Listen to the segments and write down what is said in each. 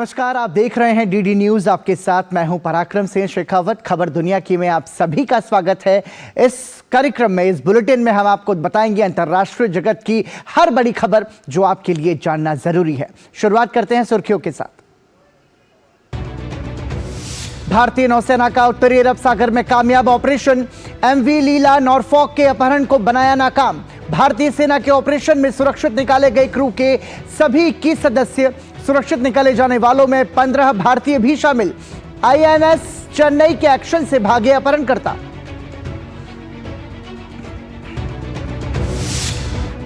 नमस्कार, आप देख रहे हैं डीडी न्यूज। आपके साथ मैं हूं पराक्रम सिंह शेखावत। खबर दुनिया की में आप सभी का स्वागत है। इस कार्यक्रम में, इस बुलेटिन में हम आपको बताएंगे अंतर्राष्ट्रीय जगत की हर बड़ी खबर जो आपके लिए जानना जरूरी है। शुरुआत करते हैं सुर्खियों के साथ। भारतीय नौसेना का उत्तरी अरब सागर में कामयाब ऑपरेशन। एमवी लीला नॉरफॉक के अपहरण को बनाया नाकाम। भारतीय सेना के ऑपरेशन में सुरक्षित निकाले गए क्रू के सभी 21 सदस्य। सुरक्षित निकाले जाने वालों में 15 भारतीय भी शामिल। आईएनएस चेन्नई के एक्शन से भागे अपहरणकर्ता।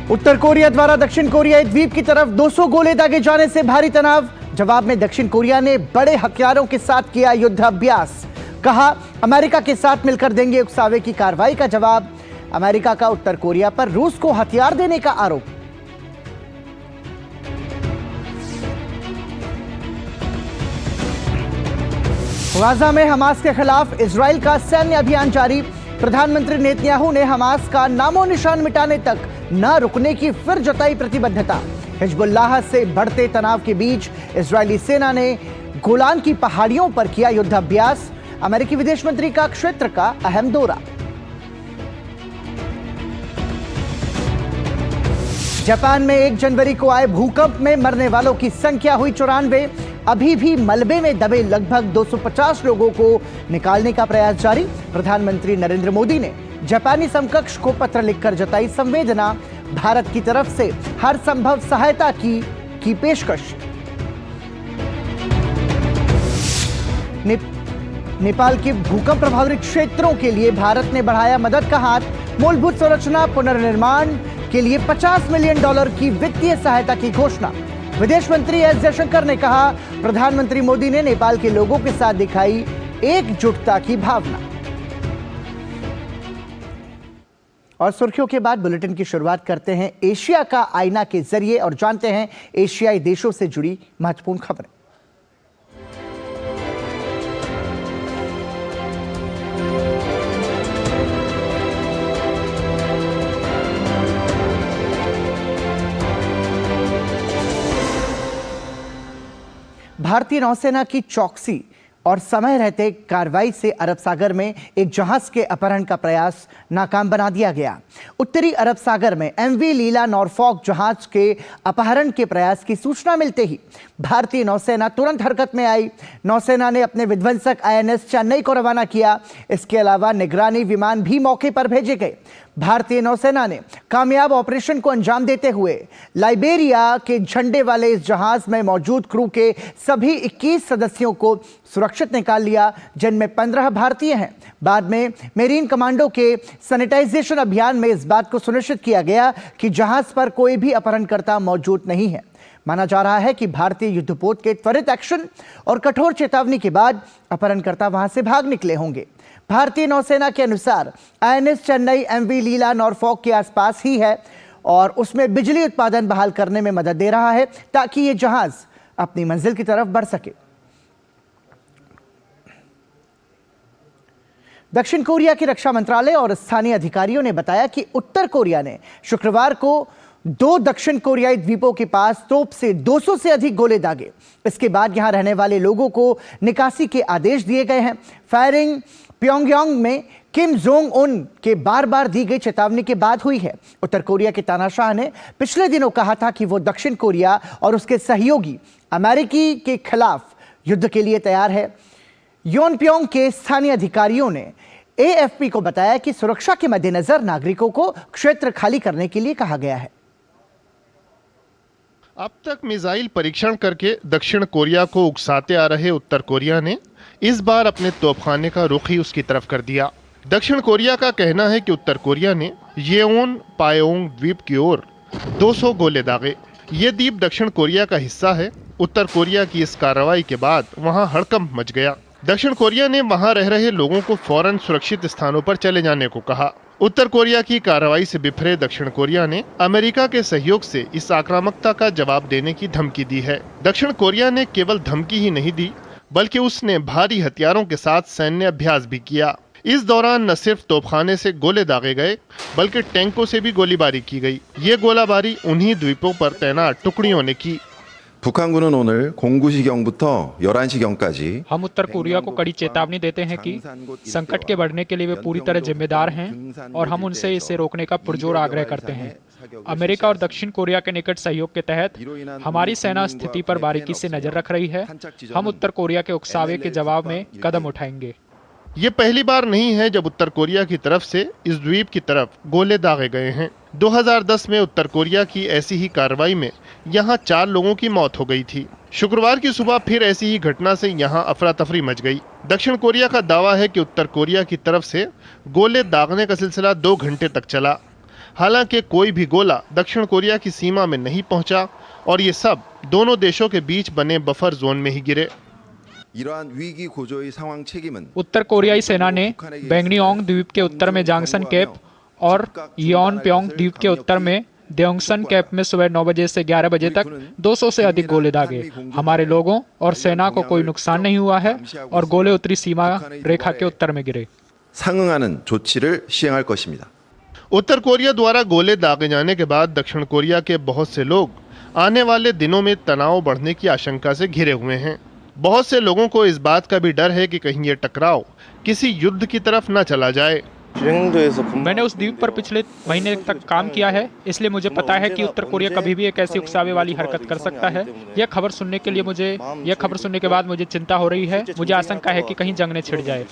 उत्तर कोरिया द्वारा दक्षिण कोरियाई द्वीप की तरफ 200 गोले दागे जाने से भारी तनाव। जवाब में दक्षिण कोरिया ने बड़े हथियारों के साथ किया युद्धाभ्यास। कहा, अमेरिका के साथ मिलकर देंगे उकसावे की कार्रवाई का जवाब। अमेरिका का उत्तर कोरिया पर रूस को हथियार देने का आरोप। गाजा में हमास के खिलाफ इजराइल का सैन्य अभियान जारी। प्रधानमंत्री नेतन्याहू ने हमास का नामो निशान मिटाने तक न रुकने की फिर जताई प्रतिबद्धता। हिजबुल्लाह से बढ़ते तनाव के बीच इजरायली सेना ने गोलान की पहाड़ियों पर किया युद्धाभ्यास। अमेरिकी विदेश मंत्री का क्षेत्र का अहम दौरा। जापान में 1 जनवरी को आए भूकंप में मरने वालों की संख्या हुई 94। अभी भी मलबे में दबे लगभग 250 लोगों को निकालने का प्रयास जारी। प्रधानमंत्री नरेंद्र मोदी ने जापानी समकक्ष को पत्र लिखकर जताई संवेदना। भारत की तरफ से हर संभव सहायता की पेशकश। नेपाल के भूकंप प्रभावित क्षेत्रों के लिए भारत ने बढ़ाया मदद का हाथ। मूलभूत संरचना पुनर्निर्माण के लिए $50 मिलियन की वित्तीय सहायता की घोषणा। विदेश मंत्री एस जयशंकर ने कहा, प्रधानमंत्री मोदी ने नेपाल के लोगों के साथ दिखाई एकजुटता की भावना। और सुर्खियों के बाद बुलेटिन की शुरुआत करते हैं एशिया का आईना के जरिए और जानते हैं एशियाई देशों से जुड़ी महत्वपूर्ण खबरें। भारतीय नौसेना की चौकसी और समय रहते कार्रवाई से अरब सागर में एक जहाज के अपहरण का प्रयास नाकाम बना दिया गया। उत्तरी अरब सागर में एमवी लीला नॉरफॉक जहाज के अपहरण के प्रयास की सूचना मिलते ही भारतीय नौसेना तुरंत हरकत में आई। नौसेना ने अपने विध्वंसक आईएनएस चेन्नई को रवाना किया। इसके अलावा निगरानी विमान भी मौके पर भेजे गए। भारतीय नौसेना ने कामयाब ऑपरेशन को अंजाम देते हुए लाइबेरिया के झंडे वाले इस जहाज में मौजूद क्रू के सभी 21 सदस्यों को सुरक्षित निकाल लिया, जिनमें 15 भारतीय हैं। बाद में मेरीन कमांडो के सैनिटाइजेशन अभियान में इस बात को सुनिश्चित किया गया कि जहाज पर कोई भी अपहरणकर्ता मौजूद नहीं है। माना जा रहा है कि भारतीय युद्धपोत के त्वरित एक्शन और कठोर चेतावनी के बाद अपहरणकर्ता वहां से भाग निकले होंगे। भारतीय नौसेना के अनुसार INS Chennai MV Lila Norfolk के आसपास ही है और उसमें बिजली उत्पादन बहाल करने में मदद दे रहा है ताकि यह जहाज अपनी मंजिल की तरफ बढ़ सके। दक्षिण कोरिया की रक्षा मंत्रालय और स्थानीय अधिकारियों ने बताया कि उत्तर कोरिया ने शुक्रवार को 2 दक्षिण कोरियाई द्वीपों के पास तोप से 200 से अधिक गोले दागे। इसके बाद यहां रहने वाले लोगों को निकासी के आदेश दिए गए हैं। फायरिंग प्योंगयांग में किम जोंग उन के बार बार दी गई चेतावनी के बाद हुई है। उत्तर कोरिया के तानाशाह ने पिछले दिनों कहा था कि वो दक्षिण कोरिया और उसके सहयोगी अमेरिकी के खिलाफ युद्ध के लिए तैयार है। योनप्योंग के स्थानीय अधिकारियों ने एएफपी को बताया कि सुरक्षा के मद्देनजर नागरिकों को क्षेत्र खाली करने के लिए कहा गया है। अब तक मिसाइल परीक्षण करके दक्षिण कोरिया को उकसाते आ रहे उत्तर कोरिया ने इस बार अपने तोपखाने का रुख ही उसकी तरफ कर दिया। दक्षिण कोरिया का कहना है कि उत्तर कोरिया ने येओन पायोंग द्वीप की ओर 200 गोले दागे। ये द्वीप दक्षिण कोरिया का हिस्सा है। उत्तर कोरिया की इस कार्रवाई के बाद वहां हड़कंप मच गया। दक्षिण कोरिया ने वहां रह रहे लोगों को फौरन सुरक्षित स्थानों पर चले जाने को कहा। उत्तर कोरिया की कार्रवाई से बिफरे दक्षिण कोरिया ने अमेरिका के सहयोग से इस आक्रामकता का जवाब देने की धमकी दी है। दक्षिण कोरिया ने केवल धमकी ही नहीं दी, बल्कि उसने भारी हथियारों के साथ सैन्य अभ्यास भी किया। इस दौरान न सिर्फ तोपखाने से गोले दागे गए, बल्कि टैंकों से भी गोलीबारी की गई। ये गोलाबारी उन्हीं द्वीपों पर तैनात टुकड़ियों ने की। 북한군은 오늘 09시경부터 11시경까지 हम उत्तर कोरिया को कड़ी चेतावनी देते हैं कि संकट के बढ़ने के लिए वे पूरी तरह जिम्मेदार हैं और हम उनसे इसे रोकने का पुरजोर आग्रह करते हैं। अमेरिका और दक्षिण कोरिया के निकट सहयोग के तहत हमारी सेना स्थिति पर बारीकी से नजर रख रही है। हम उत्तर कोरिया के उकसावे के जवाब में कदम उठाएंगे। ये पहली बार नहीं है जब उत्तर कोरिया की तरफ से इस द्वीप की तरफ गोले दागे गए हैं। 2010 में उत्तर कोरिया की ऐसी ही कार्रवाई में यहां 4 लोगों की मौत हो गई थी। शुक्रवार की सुबह फिर ऐसी ही घटना से यहां अफरा तफरी मच गई। दक्षिण कोरिया का दावा है कि उत्तर कोरिया की तरफ से गोले दागने का सिलसिला 2 घंटे तक चला। हालांकि कोई भी गोला दक्षिण कोरिया की सीमा में नहीं पहुंचा और ये सब दोनों देशों के बीच बने बफर जोन में ही गिरे। 이러한 위기 구조의 상황 책임은 उत्तर कोरियाई सेना ने बैंगनीओंग द्वीप के उत्तर में जांगसन कैप और योनप्योंग द्वीप के उत्तर में देओंगसन कैप में सुबह 9 बजे से 11 बजे तक 200 से अधिक गोले दागे। हमारे लोगों और सेना को कोई नुकसान नहीं हुआ है और गोले उत्तरी सीमा रेखा के उत्तर में गिरे। 상응하는 조치를 시행할 것입니다. उत्तर कोरिया द्वारा गोले दागे जाने के बाद दक्षिण कोरिया के बहुत से लोग आने वाले दिनों में तनाव बढ़ने की आशंका से घिरे हुए हैं। बहुत से लोगों को इस बात का भी डर है कि कहीं ये टकराव किसी युद्ध की तरफ न चला जाए। मैंने उस द्वीप पर पिछले महीने तक काम किया है, इसलिए मुझे पता है कि उत्तर कोरिया कभी भी एक ऐसी उकसावे वाली हरकत कर सकता है। यह खबर सुनने के बाद मुझे चिंता हो रही है। मुझे आशंका है कि कहीं जंग न छिड़ जाए।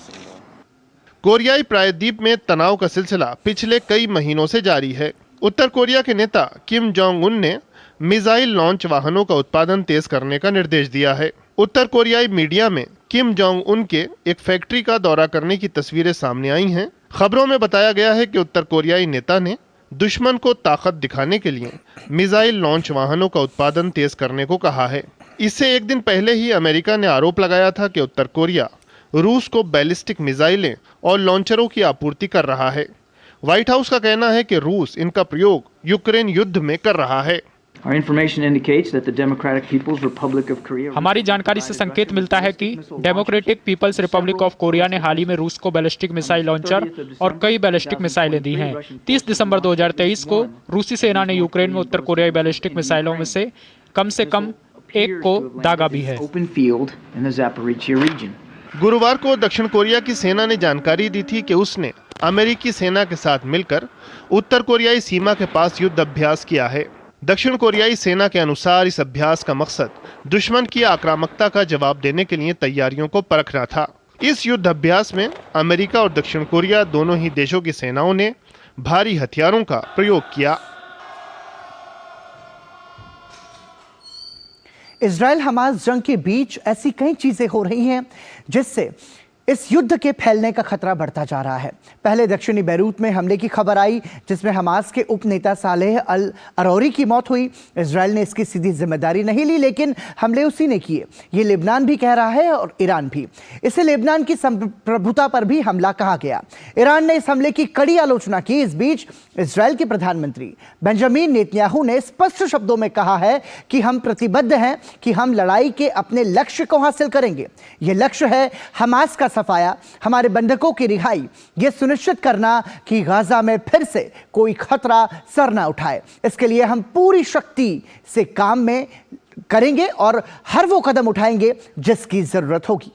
कोरियाई प्रायद्वीप में तनाव का सिलसिला पिछले कई महीनों से जारी है। उत्तर कोरिया के नेता किम जोंग उन ने मिसाइल लॉन्च वाहनों का उत्पादन तेज करने का निर्देश दिया है। उत्तर कोरियाई मीडिया में किम जोंग उन के एक फैक्ट्री का दौरा करने की तस्वीरें सामने आई हैं। खबरों में बताया गया है कि उत्तर कोरियाई नेता ने दुश्मन को ताकत दिखाने के लिए मिसाइल लॉन्च वाहनों का उत्पादन तेज करने को कहा है। इससे एक दिन पहले ही अमेरिका ने आरोप लगाया था कि उत्तर कोरिया रूस को बैलिस्टिक मिसाइलें और लॉन्चरों की आपूर्ति कर रहा है। व्हाइट हाउस का कहना है कि रूस इनका प्रयोग यूक्रेन युद्ध में कर रहा है। हमारी जानकारी से संकेत मिलता है कि Democratic People's Republic of Korea ने हाल ही में रूस को बैलिस्टिक मिसाइल लॉन्चर और कई बैलिस्टिक मिसाइलें दी हैं। 30 दिसंबर 2023 को रूसी सेना ने यूक्रेन में उत्तर कोरियाई बैलिस्टिक मिसाइलों में से कम एक को दागा भी है। गुरुवार को दक्षिण कोरिया की सेना ने जानकारी दी थी कि उसने अमेरिकी सेना के साथ मिलकर उत्तर कोरियाई सीमा के पास युद्ध अभ्यास किया है। दक्षिण कोरियाई सेना के अनुसार इस अभ्यास का मकसद दुश्मन की आक्रामकता का जवाब देने के लिए तैयारियों को परखना था। इस युद्ध अभ्यास में अमेरिका और दक्षिण कोरिया दोनों ही देशों की सेनाओं ने भारी हथियारों का प्रयोग किया। इजराइल हमास जंग के बीच ऐसी कई चीजें हो रही हैं जिससे इस युद्ध के फैलने का खतरा बढ़ता जा रहा है। पहले दक्षिणी बैरूत में हमले की खबर आई जिसमें हमास के उपनेता सालेह अल अरौरी की मौत हुई। इजराइल ने इसकी सीधी जिम्मेदारी नहीं ली, लेकिन हमले उसी ने किए। ये लेबनान भी कह रहा है और ईरान भी। इसे लेबनान की संप्रभुता पर भी हमला कहा गया। ईरान ने इस हमले की कड़ी आलोचना की। इस बीच इजराइल के प्रधानमंत्री बेंजामिन नेतन्याहू ने स्पष्ट शब्दों में कहा है कि हम प्रतिबद्ध हैं कि हम लड़ाई के अपने लक्ष्य को हासिल करेंगे। यह लक्ष्य है हमास का सफाया, हमारे बंधकों की रिहाई, यह सुनिश्चित करना कि गाजा में फिर से कोई खतरा सर ना उठाए। इसके लिए हम पूरी शक्ति से काम में करेंगे और हर वो कदम उठाएंगे जिसकी जरूरत होगी।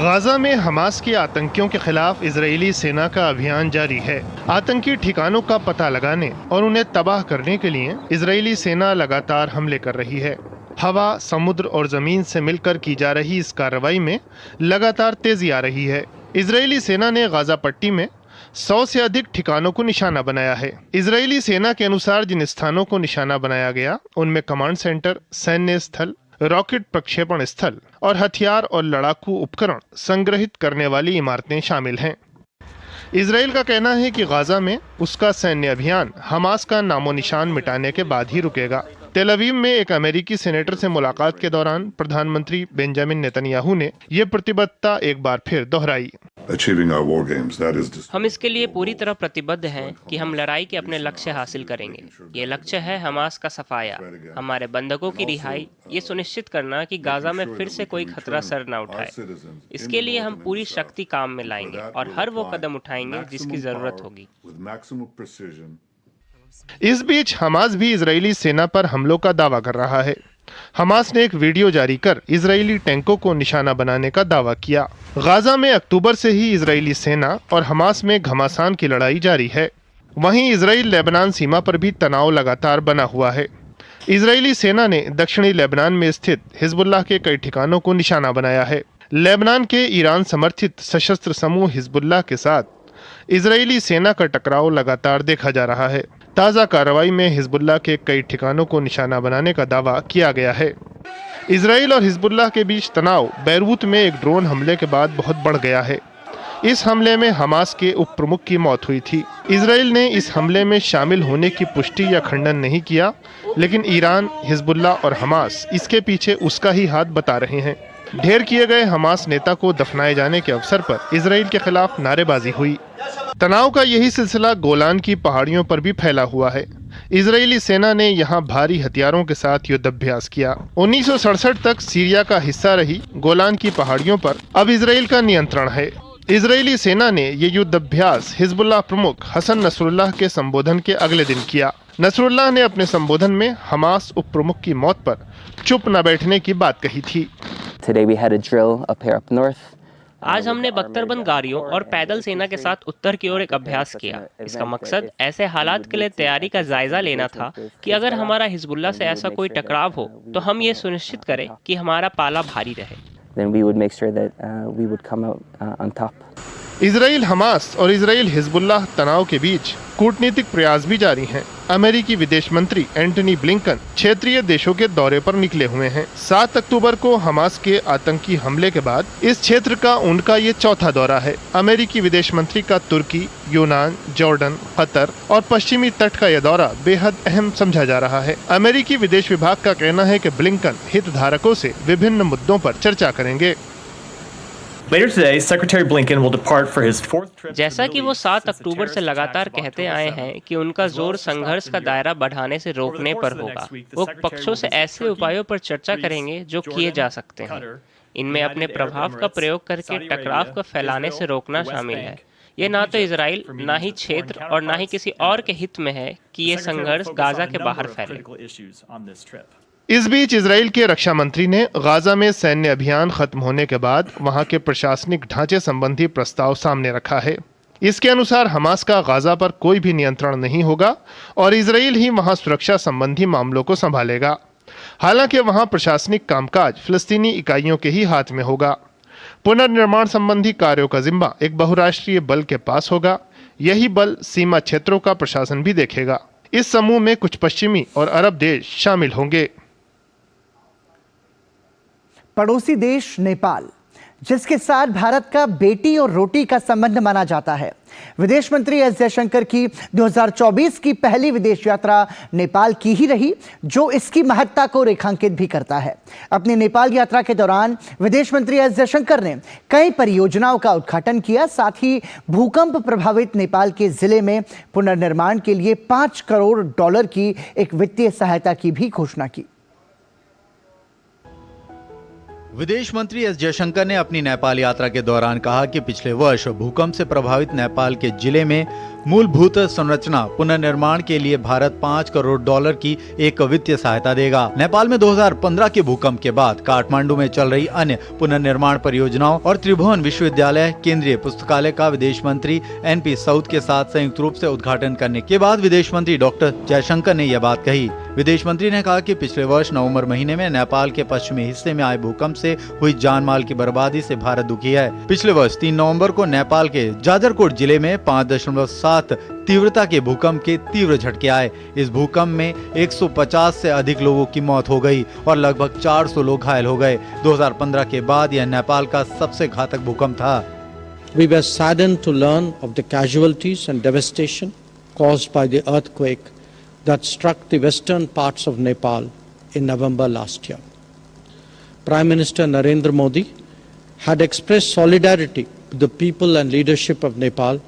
गाजा में हमास के आतंकियों के खिलाफ इजरायली सेना का अभियान जारी है। आतंकी ठिकानों का पता लगाने और उन्हें तबाह करने के लिए इजरायली सेना लगातार हमले कर रही है। हवा, समुद्र और जमीन से मिलकर की जा रही इस कार्रवाई में लगातार तेजी आ रही है। इजरायली सेना ने गाजा पट्टी में 100 से अधिक ठिकानों को निशाना बनाया है। इजरायली सेना के अनुसार जिन स्थानों को निशाना बनाया गया उनमें कमांड सेंटर, सैन्य स्थल, रॉकेट प्रक्षेपण स्थल और हथियार और लड़ाकू उपकरण संग्रहित करने वाली इमारतें शामिल हैं। इजराइल का कहना है कि गाजा में उसका सैन्य अभियान हमास का नामो निशान मिटाने के बाद ही रुकेगा। तेल अवीव में एक अमेरिकी सेनेटर से मुलाकात के दौरान प्रधानमंत्री बेंजामिन नेतन्याहू ने यह प्रतिबद्धता एक बार फिर दोहराई। हम इसके लिए पूरी तरह प्रतिबद्ध हैं कि हम लड़ाई के अपने लक्ष्य हासिल करेंगे। ये लक्ष्य है हमास का सफाया, हमारे बंधकों की रिहाई, ये सुनिश्चित करना कि गाजा में फिर से कोई खतरा सर न उठाए। इसके लिए हम पूरी शक्ति काम में लाएंगे और हर वो कदम उठाएंगे जिसकी जरूरत होगी। इस बीच हमास भी इजरायली सेना पर हमलों का दावा कर रहा है। हमास ने एक वीडियो जारी कर इजरायली टैंकों को निशाना बनाने का दावा किया। गाजा में अक्टूबर से ही इजरायली सेना और हमास में घमासान की लड़ाई जारी है। वहीं इजराइल लेबनान सीमा पर भी तनाव लगातार बना हुआ है। इजरायली सेना ने दक्षिणी लेबनान में स्थित हिजबुल्लाह के कई ठिकानों को निशाना बनाया है। लेबनान के ईरान समर्थित सशस्त्र समूह हिजबुल्लाह के साथ इजरायली सेना का टकराव लगातार देखा जा रहा है। ताज़ा कार्रवाई में हिजबुल्लाह के कई ठिकानों को निशाना बनाने का दावा किया गया है। इजराइल और हिजबुल्लाह के बीच तनाव बैरूत में एक ड्रोन हमले के बाद बहुत बढ़ गया है। इस हमले में हमास के उप प्रमुख की मौत हुई थी। इजराइल ने इस हमले में शामिल होने की पुष्टि या खंडन नहीं किया, लेकिन ईरान, हिजबुल्लाह और हमास इसके पीछे उसका ही हाथ बता रहे हैं। ढेर किए गए हमास नेता को दफनाए जाने के अवसर पर इजराइल के खिलाफ नारेबाजी हुई। तनाव का यही सिलसिला गोलान की पहाड़ियों पर भी फैला हुआ है। इजरायली सेना ने यहां भारी हथियारों के साथ युद्धाभ्यास किया। 1967 तक सीरिया का हिस्सा रही गोलान की पहाड़ियों पर अब इजराइल का नियंत्रण है। इजरायली सेना ने ये युद्धाभ्यास हिजबुल्लाह प्रमुख हसन नसरुल्लाह के संबोधन के अगले दिन किया। नसरुल्लाह ने अपने संबोधन में हमास उप प्रमुख की मौत पर चुप न बैठने की बात कही थी। आज हमने बख्तरबंद गाड़ियों और पैदल सेना के साथ उत्तर की ओर एक अभ्यास किया। इसका मकसद ऐसे हालात के लिए तैयारी का जायजा लेना था कि अगर हमारा हिजबुल्लाह से ऐसा कोई टकराव हो तो हम ये सुनिश्चित करें कि हमारा पाला भारी रहे। इजराइल हमास और इजराइल हिजबुल्लाह तनाव के बीच कूटनीतिक प्रयास भी जारी हैं। अमेरिकी विदेश मंत्री एंटनी ब्लिंकन क्षेत्रीय देशों के दौरे पर निकले हुए हैं। 7 अक्टूबर को हमास के आतंकी हमले के बाद इस क्षेत्र का उनका ये चौथा दौरा है। अमेरिकी विदेश मंत्री का तुर्की, यूनान, जॉर्डन, कतर और पश्चिमी तट का यह दौरा बेहद अहम समझा जा रहा है। अमेरिकी विदेश विभाग का कहना है कि ब्लिंकन हितधारकों से विभिन्न मुद्दों पर चर्चा करेंगे। Later today, Secretary Blinken will depart for his fourth trip. जैसा कि वो 7 अक्टूबर से लगातार कहते आए हैं कि उनका जोर संघर्ष का दायरा बढ़ाने से रोकने पर होगा। वो पक्षों से ऐसे उपायों पर चर्चा करेंगे जो किए जा सकते हैं। इनमें अपने प्रभाव का प्रयोग करके टकराव को फैलाने से रोकना शामिल है। ये ना तो इजराइल, ना ही क्षेत्र और ना ही किसी और के हित में है कि ये संघर्ष गाजा के बाहर फैले। इस बीच इजराइल के रक्षा मंत्री ने गाजा में सैन्य अभियान खत्म होने के बाद वहां के प्रशासनिक ढांचे संबंधी प्रस्ताव सामने रखा है। इसके अनुसार हमास का गाजा पर कोई भी नियंत्रण नहीं होगा और इजराइल ही वहां सुरक्षा संबंधी मामलों को संभालेगा। हालांकि वहां प्रशासनिक कामकाज फिलिस्तीनी इकाइयों के ही हाथ में होगा। पुनर्निर्माण संबंधी कार्यों का जिम्मा एक बहुराष्ट्रीय बल के पास होगा। यही बल सीमा क्षेत्रों का प्रशासन भी देखेगा। इस समूह में कुछ पश्चिमी और अरब देश शामिल होंगे। पड़ोसी देश नेपाल, जिसके साथ भारत का बेटी और रोटी का संबंध माना जाता है। विदेश मंत्री एस जयशंकर की 2024 की पहली विदेश यात्रा नेपाल की ही रही, जो इसकी महत्ता को रेखांकित भी करता है। अपनी नेपाल यात्रा के दौरान विदेश मंत्री एस जयशंकर ने कई परियोजनाओं का उद्घाटन किया। साथ ही भूकंप प्रभावित नेपाल के जिले में पुनर्निर्माण के लिए $5 करोड़ की एक वित्तीय सहायता की भी घोषणा की। विदेश मंत्री एस जयशंकर ने अपनी नेपाल यात्रा के दौरान कहा कि पिछले वर्ष भूकंप से प्रभावित नेपाल के जिले में मूलभूत संरचना पुनर्निर्माण के लिए भारत $5 करोड़ की एक वित्तीय सहायता देगा। नेपाल में 2015 के भूकंप के बाद काठमांडू में चल रही अन्य पुनर्निर्माण परियोजनाओं और त्रिभुवन विश्वविद्यालय केंद्रीय पुस्तकालय का विदेश मंत्री NP साउथ के साथ संयुक्त रूप से उद्घाटन करने के बाद विदेश मंत्री डॉक्टर जयशंकर ने यह बात कही। विदेश मंत्री ने कहा कि पिछले वर्ष नवंबर महीने में नेपाल के पश्चिमी हिस्से में आए भूकंप से हुई जान माल की बर्बादी से भारत दुखी है। पिछले वर्ष 3 नवंबर को नेपाल के जाजरकोट जिले में 5.7 तीव्रता के भूकंप के तीव्र झटके आए। इस भूकंप में 150 से अधिक लोगों की मौत हो गई और लगभग 400 लोग घायल हो गए। 2015 के बाद यह नेपाल का सबसे घातक भूकंप था। We were saddened to learn of the casualties and devastation caused by the earthquake that struck the western parts of Nepal in November last year. Prime Minister Narendra Modi had expressed solidarity with the people and leadership of Nepal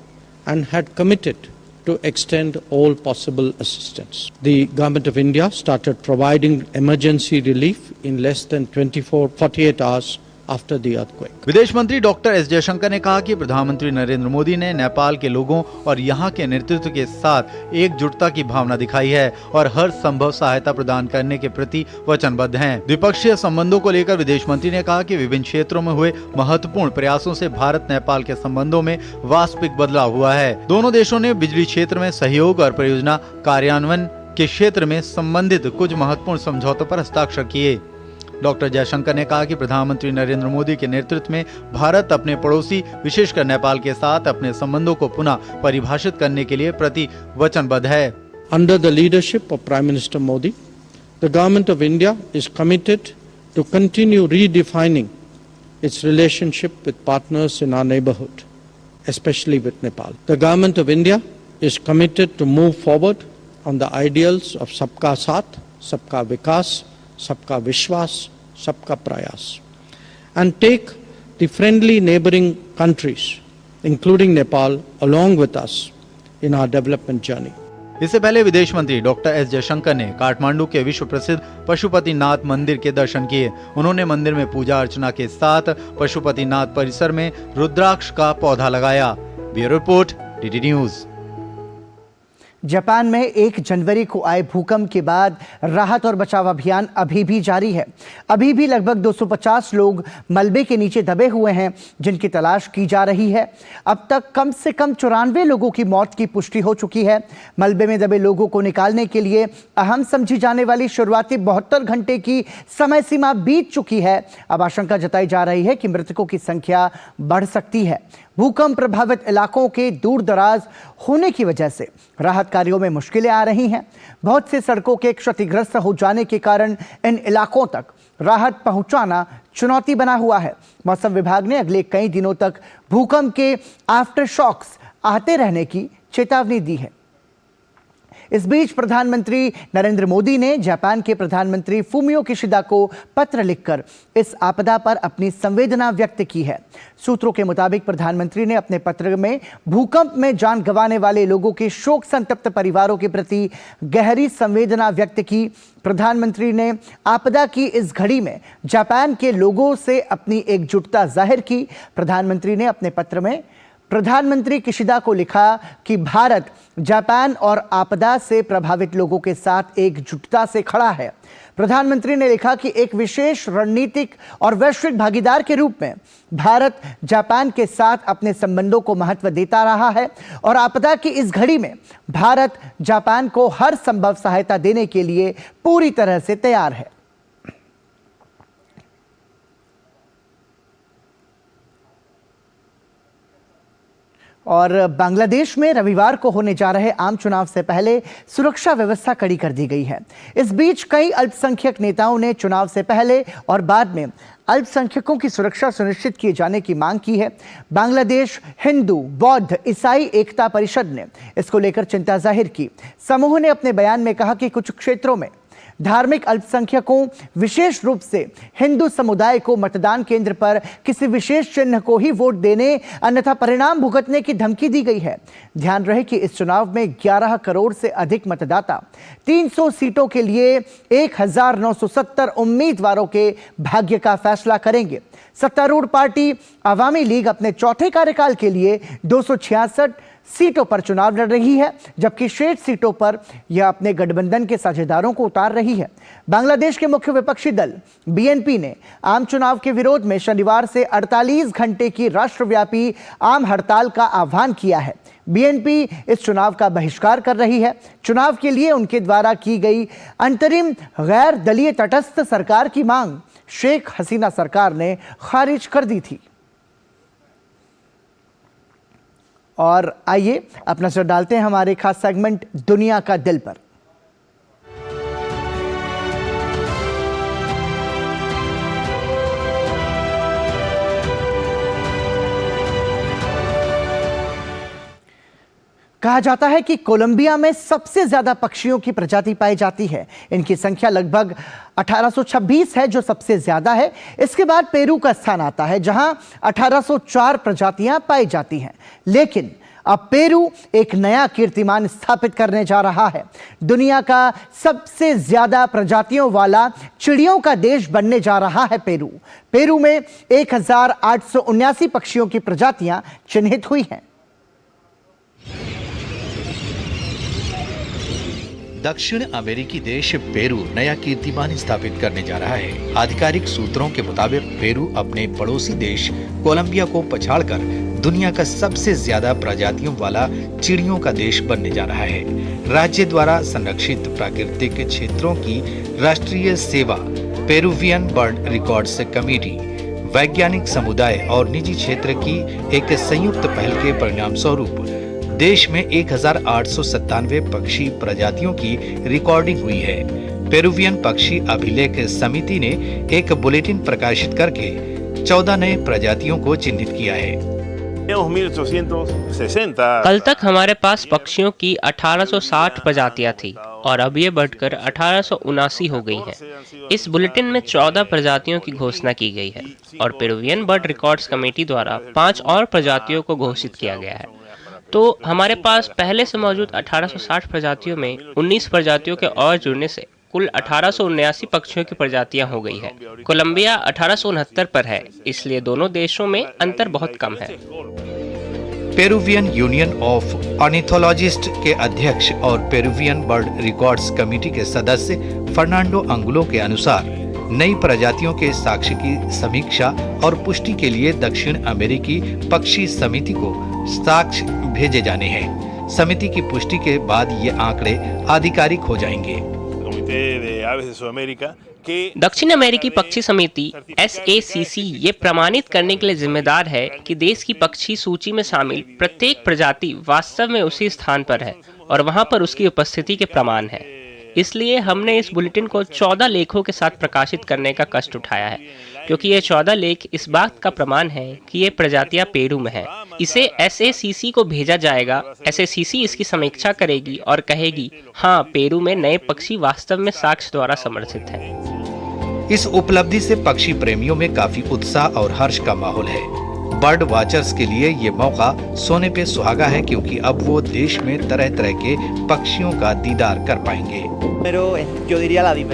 and had committed to extend all possible assistance. The Government of India started providing emergency relief in less than 48 hours after the earthquake. विदेश मंत्री doctor S Jaishankar ने कहा कि प्रधानमंत्री नरेंद्र मोदी ने नेपाल के लोगों और यहाँ के नेतृत्व के साथ एकजुटता की भावना दिखाई है और हर संभव सहायता प्रदान करने के प्रति वचनबद्ध हैं। द्विपक्षीय संबंधों को लेकर विदेश मंत्री ने कहा कि विभिन्न क्षेत्रों में हुए महत्वपूर्ण प्रयासों से भारत नेपाल के संबंधों में वास्तविक बदलाव हुआ है। दोनों देशों ने बिजली क्षेत्र में सहयोग और परियोजना कार्यान्वयन के क्षेत्र में संबंधित कुछ महत्वपूर्ण समझौतों पर हस्ताक्षर किए। डॉक्टर जयशंकर ने कहा कि प्रधानमंत्री नरेंद्र मोदी के नेतृत्व में भारत अपने पड़ोसी विशेषकर नेपाल के साथ अपने संबंधों को पुनः परिभाषित करने के लिए प्रति वचनबद्ध है। Under the leadership of Prime Minister Modi, the government of India is committed to continue redefining its relationship with partners in our neighborhood, especially with Nepal. The government of India is committed to move forward on the ideals of Sabka Saath, Sabka Vikas, Sabka Vishwas, Sabka Prayas, and take the friendly neighboring countries, including Nepal, along with us in our development journey. इससे पहले विदेश मंत्री doctor S Jaishankar ने काठमांडू के विश्व प्रसिद्ध पशुपतिनाथ मंदिर के दर्शन किए। उन्होंने मंदिर में पूजा अर्चना के साथ पशुपतिनाथ परिसर में रुद्राक्ष का पौधा लगाया। Bureau report, DD news. Japan में 1 जनवरी को आए भूकंप के बाद राहत और बचाव अभियान अभी भी जारी है। अभी भी लगभग 250 लोग मलबे के नीचे दबे हुए हैं, जिनकी तलाश की जा रही है। अब तक कम से कम 94 लोगों की मौत की पुष्टि हो चुकी है। मलबे में दबे लोगों को निकालने के लिए अहम समझी जाने वाली शुरुआती 72 घंटे की समय सीमा बीत चुकी है। अब आशंका जताई जा रही है कि मृतकों की संख्या बढ़ सकती है। भूकंप प्रभावित इलाकों के दूर दराज होने की वजह से राहत कार्यों में मुश्किलें आ रही हैं। बहुत से सड़कों के क्षतिग्रस्त हो जाने के कारण इन इलाकों तक राहत पहुंचाना चुनौती बना हुआ है। मौसम विभाग ने अगले कई दिनों तक भूकंप के आफ्टर शॉक्स आते रहने की चेतावनी दी है। इस बीच प्रधानमंत्री नरेंद्र मोदी ने जापान के प्रधानमंत्री फूमियो किशिदा को पत्र लिखकर इस आपदा पर अपनी संवेदना व्यक्त की है। सूत्रों के मुताबिक प्रधानमंत्री ने अपने पत्र में भूकंप में जान गंवाने वाले लोगों के शोक संतप्त परिवारों के प्रति गहरी संवेदना व्यक्त की। प्रधानमंत्री ने आपदा की इस घड़ी में जापान के लोगों से अपनी एकजुटता जाहिर की। प्रधानमंत्री ने अपने पत्र में प्रधानमंत्री किशिदा को लिखा कि भारत जापान और आपदा से प्रभावित लोगों के साथ एकजुटता से खड़ा है। प्रधानमंत्री ने लिखा कि एक विशेष रणनीतिक और वैश्विक भागीदार के रूप में भारत जापान के साथ अपने संबंधों को महत्व देता रहा है और आपदा की इस घड़ी में भारत जापान को हर संभव सहायता देने के लिए पूरी तरह से तैयार है। और बांग्लादेश में रविवार को होने जा रहे आम चुनाव से पहले सुरक्षा व्यवस्था कड़ी कर दी गई है। इस बीच कई अल्पसंख्यक नेताओं ने चुनाव से पहले और बाद में अल्पसंख्यकों की सुरक्षा सुनिश्चित किए जाने की मांग की है। बांग्लादेश हिंदू बौद्ध ईसाई एकता परिषद ने इसको लेकर चिंता जाहिर की। समूह ने अपने बयान में कहा कि कुछ क्षेत्रों में धार्मिक अल्पसंख्यकों विशेष रूप से हिंदू समुदाय को मतदान केंद्र पर किसी विशेष चिन्ह को ही वोट देने अन्यथा परिणाम भुगतने की धमकी दी गई है। ध्यान रहे कि इस चुनाव में 11 करोड़ से अधिक मतदाता 300 सीटों के लिए 1970 उम्मीदवारों के भाग्य का फैसला करेंगे। सत्तारूढ़ पार्टी आवामी लीग अपने चौथे कार्यकाल के लिए 266 सीटों पर चुनाव लड़ रही है, जबकि शेष सीटों पर यह अपने गठबंधन के साझेदारों को उतार रही है। बांग्लादेश के मुख्य विपक्षी दल बीएनपी ने आम चुनाव के विरोध में शनिवार से 48 घंटे की राष्ट्रव्यापी आम हड़ताल का आह्वान किया है। बीएनपी इस चुनाव का बहिष्कार कर रही है। चुनाव के लिए उनके द्वारा की गई अंतरिम गैर दलीय तटस्थ सरकार की मांग शेख हसीना सरकार ने खारिज कर दी थी। और आइए अपना नजर डालते हैं हमारे खास सेगमेंट दुनिया का दिल पर। कहा जाता है कि कोलंबिया में सबसे ज्यादा पक्षियों की प्रजाति पाई जाती है। इनकी संख्या लगभग 1826 है, जो सबसे ज्यादा है। इसके बाद पेरू का स्थान आता है, जहां 1804 प्रजातियां पाई जाती हैं। लेकिन अब पेरू एक नया कीर्तिमान स्थापित करने जा रहा है। दुनिया का सबसे ज्यादा प्रजातियों वाला चिड़ियों का देश बनने जा रहा है पेरू। पेरू में 1879 पक्षियों की प्रजातियां चिन्हित हुई हैं। दक्षिण अमेरिकी देश पेरू नया कीर्तिमान स्थापित करने जा रहा है। आधिकारिक सूत्रों के मुताबिक पेरू अपने पड़ोसी देश कोलंबिया को पछाड़कर दुनिया का सबसे ज्यादा प्रजातियों वाला चिड़ियों का देश बनने जा रहा है। राज्य द्वारा संरक्षित प्राकृतिक क्षेत्रों की राष्ट्रीय सेवा, पेरुवियन बर्ड रिकॉर्ड्स कमेटी, वैज्ञानिक समुदाय और निजी क्षेत्र की एक संयुक्त पहल के परिणाम स्वरूप देश में 1897 पक्षी प्रजातियों की रिकॉर्डिंग हुई है। पेरुवियन पक्षी अभिलेख समिति ने एक बुलेटिन प्रकाशित करके 14 नए प्रजातियों को चिन्हित किया है। कल तक हमारे पास पक्षियों की 1860 प्रजातियां थी और अब ये बढ़कर 1879 हो गई हैं। इस बुलेटिन में 14 प्रजातियों की घोषणा की गई है और पेरुवियन बर्ड रिकॉर्ड्स कमेटी द्वारा 5 और प्रजातियों को घोषित किया गया है। तो हमारे पास पहले से मौजूद 1860 प्रजातियों में 19 प्रजातियों के और जुड़ने से कुल 1879 पक्षियों की प्रजातियां हो गई है। कोलंबिया 1869 पर है, इसलिए दोनों देशों में अंतर बहुत कम है। पेरुवियन यूनियन ऑफ ऑर्निथोलॉजिस्ट के अध्यक्ष और पेरुवियन बर्ड रिकॉर्ड्स कमेटी के सदस्य फर्नांडो अंगुलो के अनुसार नई प्रजातियों के साक्ष्य की समीक्षा और पुष्टि के लिए दक्षिण अमेरिकी पक्षी समिति को साक्ष्य भेजे जाने हैं। समिति की पुष्टि के बाद ये आंकड़े आधिकारिक हो जाएंगे। दक्षिण अमेरिकी पक्षी समिति SACC ये प्रमाणित करने के लिए जिम्मेदार है कि देश की पक्षी सूची में शामिल प्रत्येक प्रजाति वास्तव में उसी स्थान पर है और वहां पर उसकी उपस्थिति के प्रमाण है। इसलिए हमने इस बुलेटिन को 14 लेखों के साथ प्रकाशित करने का कष्ट उठाया है, क्योंकि ये 14 लेख इस बात का प्रमाण है कि ये प्रजातियां पेरू में हैं। इसे SACC को भेजा जाएगा। SACC इसकी समीक्षा करेगी और कहेगी, हाँ, पेरू में नए पक्षी वास्तव में साक्ष्य द्वारा समर्थित हैं। इस उपलब्धि से पक्षी प्रेमियों में काफी उत्साह और हर्ष का माहौल है। बर्ड वॉचर्स के लिए ये मौका सोने पे सुहागा है, क्योंकि अब वो देश में तरह तरह के पक्षियों का दीदार कर पाएंगे।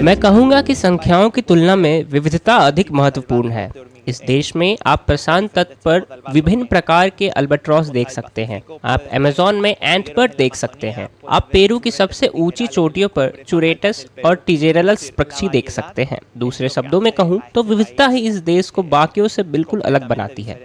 मैं कहूँगा कि संख्याओं की तुलना में विविधता अधिक महत्वपूर्ण है। इस देश में आप प्रशांत तट पर विभिन्न प्रकार के अल्बाट्रॉस देख सकते हैं। आप अमेज़न में एंटबर्ड देख सकते हैं। आप पेरू की सबसे ऊंची चोटियों पर चुरेटस और टिजेरलस पक्षी देख सकते हैं। दूसरे शब्दों में कहूँ तो विविधता ही इस देश को बाकियों से बिल्कुल अलग बनाती है।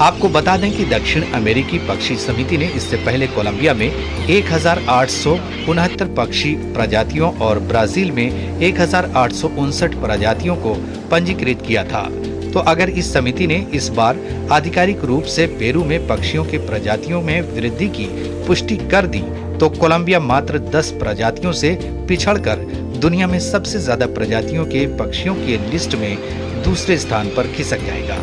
आपको बता दें कि दक्षिण अमेरिकी पक्षी समिति ने इससे पहले कोलंबिया में 1869 पक्षी प्रजातियों और ब्राजील में 1859 प्रजातियों को पंजीकृत किया था। तो अगर इस समिति ने इस बार आधिकारिक रूप से पेरू में पक्षियों के प्रजातियों में वृद्धि की पुष्टि कर दी, तो कोलंबिया मात्र 10 प्रजातियों से पिछड़कर दुनिया में सबसे ज्यादा प्रजातियों के पक्षियों की लिस्ट में दूसरे स्थान पर खिसक जाएगा।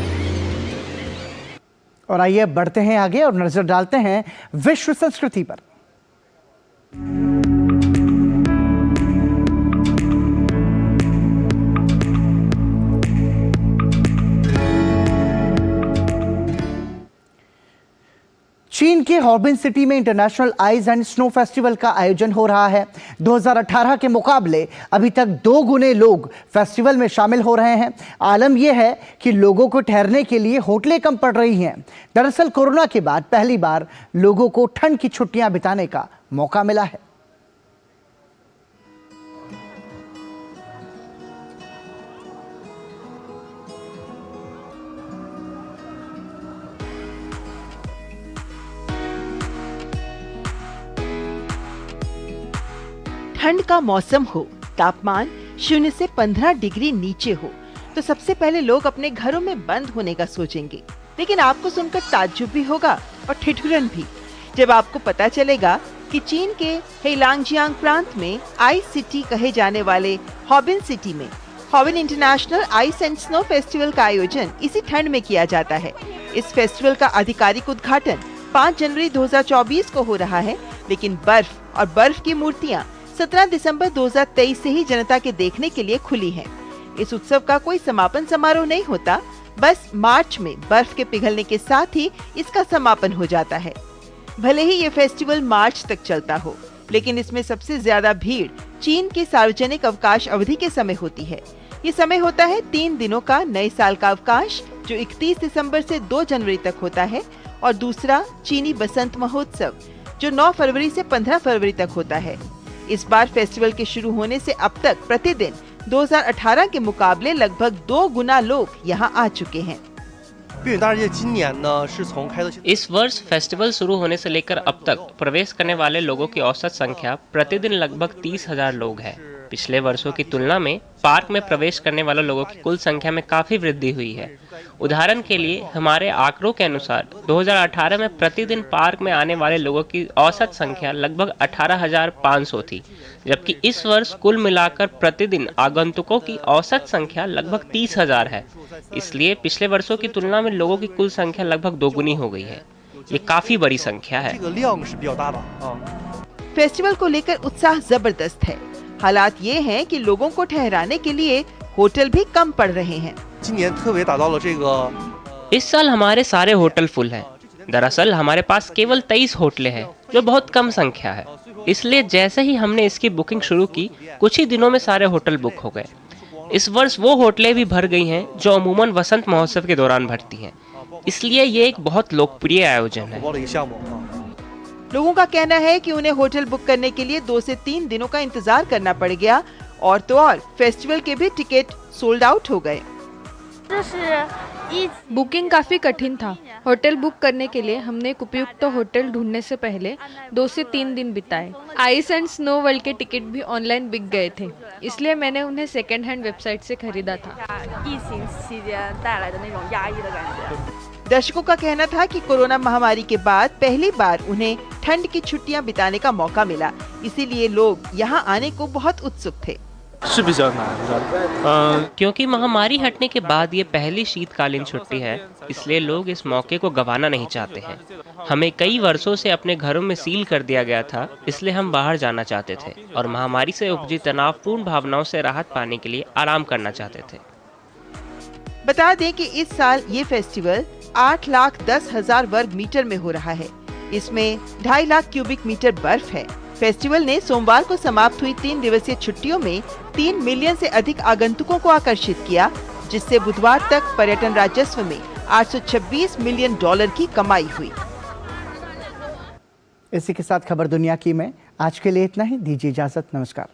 और आइए बढ़ते हैं आगे और नजर डालते हैं विश्व संस्कृति पर। चीन के हॉर्बिन सिटी में international ice and snow festival का आयोजन हो रहा है। 2018 के मुकाबले अभी तक 2 गुने लोग फेस्टिवल में शामिल हो रहे हैं। आलम यह है कि लोगों को ठहरने के लिए होटलें कम पड़ रही हैं। दरअसल कोरोना के बाद पहली बार लोगों को ठंड की छुट्टियां बिताने का मौका मिला है। ठंड का मौसम हो, तापमान 0 से 15 डिग्री नीचे हो, तो सबसे पहले लोग अपने घरों में बंद होने का सोचेंगे। लेकिन आपको सुनकर ताज्जुब भी होगा और ठिठुरन भी जब आपको पता चलेगा कि चीन के हेलांगजियांग प्रांत में आइस सिटी कहे जाने वाले हॉर्बिन सिटी में Harbin international ice and snow festival का आयोजन इसी ठंड में किया जाता है। इस फेस्टिवल का आधिकारिक उद्घाटन 5 जनवरी 2024 को हो रहा है, लेकिन बर्फ और बर्फ की मूर्तियाँ 17 दिसंबर 2023 से ही जनता के देखने के लिए खुली हैं। इस उत्सव का कोई समापन समारोह नहीं होता, बस मार्च में बर्फ के पिघलने के साथ ही इसका समापन हो जाता है। भले ही ये फेस्टिवल मार्च तक चलता हो, लेकिन इसमें सबसे ज्यादा भीड़ चीन की सार्वजनिक अवकाश अवधि के समय होती है। ये समय होता है 3 दिनों का नए साल का अवकाश, जो 31 दिसंबर से 2 जनवरी तक होता है, और दूसरा चीनी बसंत महोत्सव, जो 9 फरवरी से 15 फरवरी तक होता है। इस बार फेस्टिवल के शुरू होने से अब तक प्रतिदिन 2018 के मुकाबले लगभग 2 गुना लोग यहाँ आ चुके हैं। इस वर्ष फेस्टिवल शुरू होने से लेकर अब तक प्रवेश करने वाले लोगों की औसत संख्या प्रतिदिन लगभग 30,000 लोग है। पिछले वर्षों की तुलना में पार्क में प्रवेश करने वाले लोगों की कुल संख्या में काफी वृद्धि हुई है। उदाहरण के लिए हमारे आंकड़ों के अनुसार 2018 में प्रतिदिन पार्क में आने वाले लोगों की औसत संख्या लगभग 18,500 थी, जबकि इस वर्ष कुल मिलाकर प्रतिदिन आगंतुकों की औसत संख्या लगभग 30,000 है। इसलिए पिछले वर्षों की तुलना में लोगों की कुल संख्या लगभग दोगुनी हो गई है। ये काफी बड़ी संख्या है। फेस्टिवल को लेकर उत्साह जबरदस्त है। हालात ये हैं कि लोगों को ठहराने के लिए होटल भी कम पड़ रहे हैं। इस साल हमारे सारे होटल फुल हैं। दरअसल हमारे पास केवल 23 होटलें हैं, जो बहुत कम संख्या है। इसलिए जैसे ही हमने इसकी बुकिंग शुरू की, कुछ ही दिनों में सारे होटल बुक हो गए। इस वर्ष वो होटलें भी भर गई हैं जो अमूमन वसंत महोत्सव के दौरान भरती हैं। इसलिए ये एक बहुत लोकप्रिय आयोजन है। लोगों का कहना है कि उन्हें होटल बुक करने के लिए 2 से 3 दिनों का इंतजार करना पड़ गया, और तो और फेस्टिवल के भी टिकट सोल्ड आउट हो गए। बुकिंग काफी कठिन था। होटल बुक करने के लिए हमने एक उपयुक्त होटल ढूंढने से पहले 2 से 3 दिन बिताए। आइस एंड स्नो वर्ल्ड के टिकट भी ऑनलाइन बिक गए थे, इसलिए मैंने उन्हें सेकेंड हैंड वेबसाइट से खरीदा था। दर्शकों का कहना था कि कोरोना महामारी के बाद पहली बार उन्हें ठंड की छुट्टियां बिताने का मौका मिला, इसीलिए लोग यहाँ आने को बहुत उत्सुक थे। क्योंकि महामारी हटने के बाद ये पहली शीतकालीन छुट्टी है, इसलिए लोग इस मौके को गंवाना नहीं चाहते हैं। हमें कई वर्षों से अपने घरों में सील कर दिया गया था, इसलिए हम बाहर जाना चाहते थे और महामारी से उपजी तनावपूर्ण भावनाओं से राहत पाने के लिए आराम करना चाहते थे। बता दें कि इस साल ये फेस्टिवल 8,10,000 वर्ग मीटर में हो रहा है। इसमें 2.5 लाख क्यूबिक मीटर बर्फ है। फेस्टिवल ने सोमवार को समाप्त हुई 3 दिवसीय छुट्टियों में 3 मिलियन से अधिक आगंतुकों को आकर्षित किया, जिससे बुधवार तक पर्यटन राजस्व में $826 मिलियन की कमाई हुई। इसी के साथ खबर दुनिया की में आज के लिए इतना ही। दीजिए इजाजत। नमस्कार।